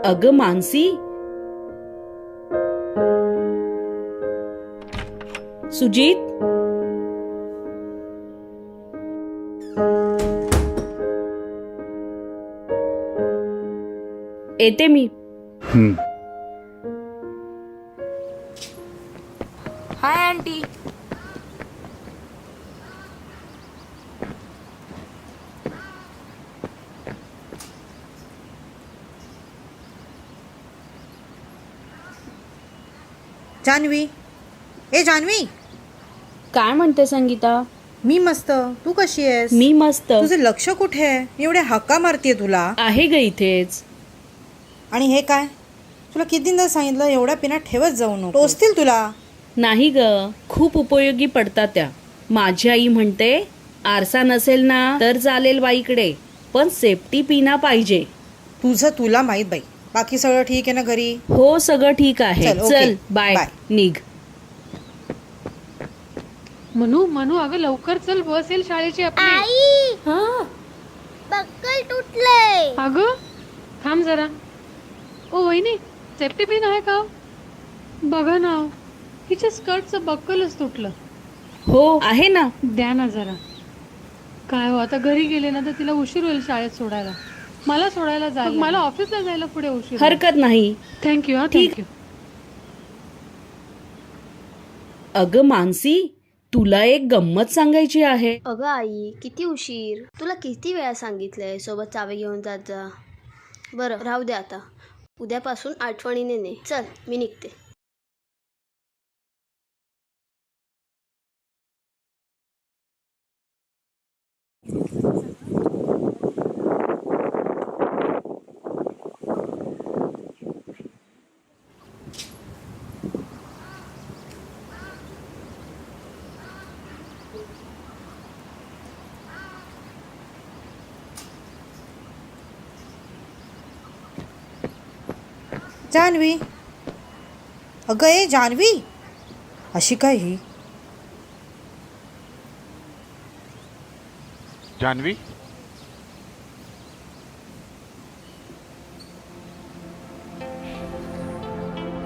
अगं मानसी, सुजीत, येते मी. Hi aunty. जान्हवी, ए जान्हवी. काय म्हणते संगीता? मी मस्त. तू कशी आहेस? मी मस्त. तुझं लक्ष कुठे आहे? एवढे हक्का मारतीये तुला. आहे ग इथेच. आणि हे काय? तुला कितींदा सांगितलं एवढ्या पिना ठेवत जाऊ नको, टोचतील तुला. नाही ग, खूप उपयोगी पडतात त्या. माझी आई म्हणते आरसा नसेल ना तर चालेल बाईकडे, पण सेफ्टी पिना पाहिजे. तुझं तुला माहित बाई. बाकी सगळं ठीक आहे ना घरी? हो, सगळं ठीक आहे. चल, ओके. चल बाय. बाय. निघ. मनू अगं लवकर चल, बस येईल शाळेची आपली. आई, हा बक्कल तुटलंय. अगं थांब जरा. ओ वहिनी, सेफ्टी पिन आहे का? बघा ना, हिच्या स्कर्टचं बक्कलच तुटलं. हो आहे ना. द्या ना जरा. काय हो, आता घरी गेले ना तर तिला उशीर होईल शाळेत सोडायला. मला सोडायला जायला, मला ऑफिसला जायला पुढे उशीर. हरकत नाही. थँक्यू. हा, ठीक. थँक्यू. अगं मानसी, तुला एक गंमत सांगायची आहे. अगं आई, किती उशीर. तुला किती वेळा सांगितलंय सोबत चावी घेऊन जात जा. बरं राहू दे आता. उद्यापासून आठवणीने ने. चल मी निघते. जान्हवी, अगं ए जान्हवी, अशी काय ही? जान्हवी,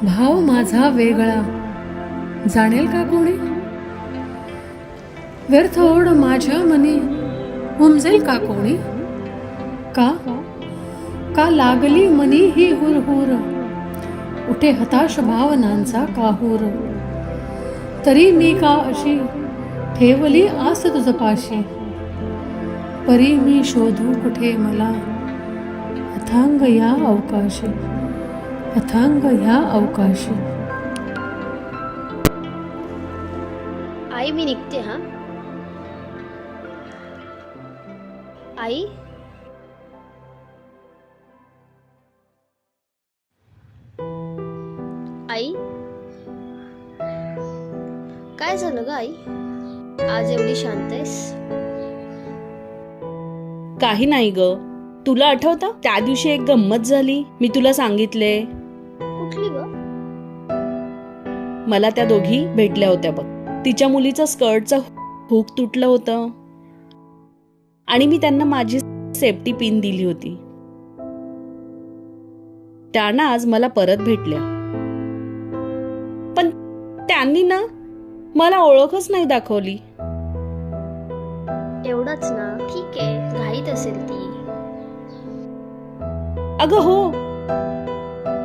भाव माझा वेगळा जाणेल का कोणी? व्यर्थ ओढ माझ्या मनी उमजेल का कोणी? का लागली मनी ही हुरहुर, उठे हताश भावनांचा काहूर. तरी मी का अशी ठेवली आस तुझ पाशी, परी मी शोधू कुठे मला अथांग या अवकाशी, अथांग ह्या अवकाशी. आई मी निघते. हा आई. आई, काय झालं ग आई? आज एवढी शांत आहेस? काही नाही ग. तुला आठवतं त्या दिवशी एक गंमत झाली, मी तुला सांगितले. कुठली ग? मला त्या दोघी भेटल्या होत्या बघ. तिच्या मुलीचं स्कर्टचं हुक तुटलं होतं आणि मी त्यांना माझी सेफ्टी पिन दिली होती. त्यांना आज मला परत भेटल्या, पण त्यांनी ना मला ओळखच नाही दाखवली. एवढंच ना? ठीक आहे, घाईत असेल ती. अगं हो,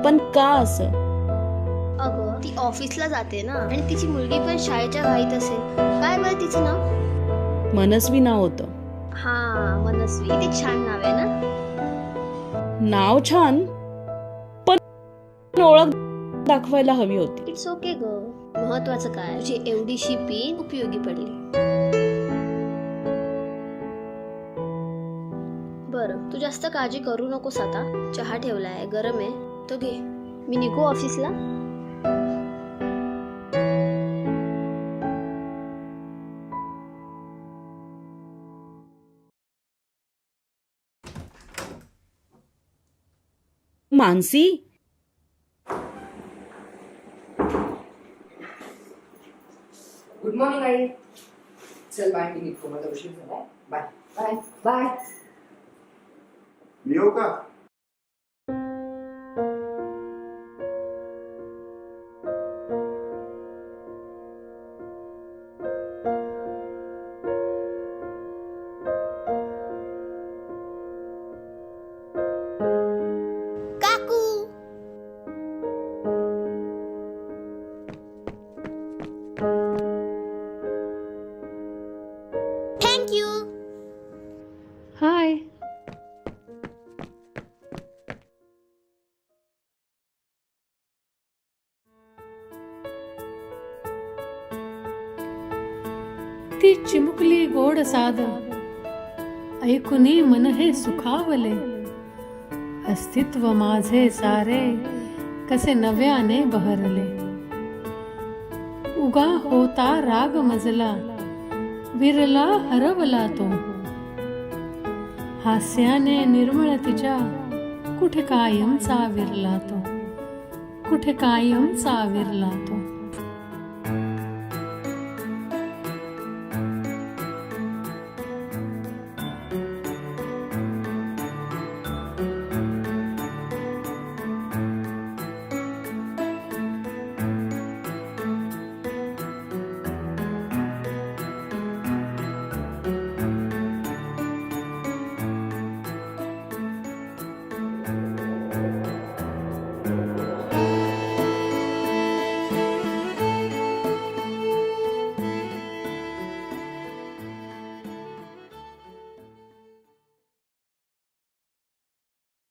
पण का असं? अगं ती ऑफिसला जाते ना, आणि तिची मुलगी पण शाळेच्या घाईत असेल. काय बरं तिचं नाव? मनस्वी नाव होतं. हा, मनस्वी. किती छान नाव आहे ना. नाव छान, पण ओळख दाखवायला हवी होती. इट्स ओके ग. महत्वाचं काय, तुझी एवढीशी पिन उपयोगी पडली. बरं, तू जास्त काळजी करू नकोस. आता चहा ठेवलाय, गरम आहे, तो घे. मी निघू ऑफिसला. Mansi, good morning I. चल बाय, मी निघतो, मला उशीर झालाय. Bye bye bye. मी येऊ का? थँक्यू. हाय. ती चिमुकली गोड साद ऐकुनी मन हे सुखावले. अस्तित्व माझे सारे कसे नव्याने बहरले. उगा होता राग मजला विरला हरवला तो. हास्याने निर्मळ तिच्या कुठे कायमचा विरला तो. कुठे कायमचा विरला तो.